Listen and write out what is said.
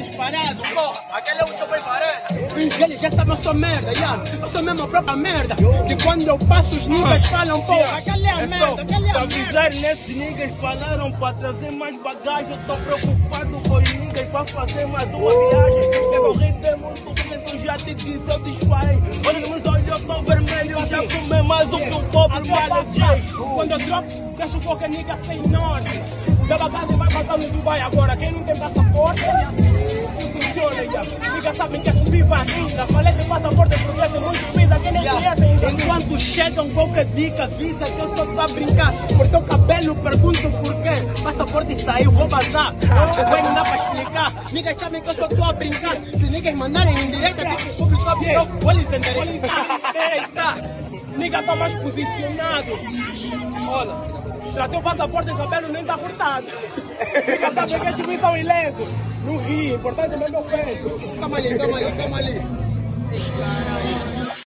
disparado, porra. Aquele é o seu pai varanda. Eles já sabem, eu sou merda, yeah. Eu sou mesmo a própria merda. Que quando eu passo, os niggas falam, porra, aquele é a merda, aquele é a merda. Avisar nesses niggas falaram para trazer mais bagagem. Eu tô preocupado com os niggas para fazer mais uma viagem. Eu ritmo muito preto, já te disse, eu disparei. Olha nos olhos, eu tô vermelho, já fumei mais do que o pobre maluquei. Quando eu dropo, deixo qualquer nigga sem norte. Da bagagem vai passar no Dubai agora. Quem não tem passaporte, é assim. Funciona, já. Niggas sabem que é subir ainda. Falei que passaporte é porque tem muito pisa. Quem nem conhece ainda. Enquanto chegam qualquer dica, avisa que eu só tô a brincar. Cortei o cabelo, pergunto por quê. Passaporte saiu, vou vazar. Bem, não dá pra explicar. Niggas sabem que eu só tô a brincar. Se niggas mandarem em direita, tem que o público avisou. Olha isso, Eita! Nigga tá mais posicionado. Olha, tratei o passaporte e o cabelo nem tá cortado. Nigga sabe que as coisas são ilesos. Não ri, importante é o meu peso. Calma ali.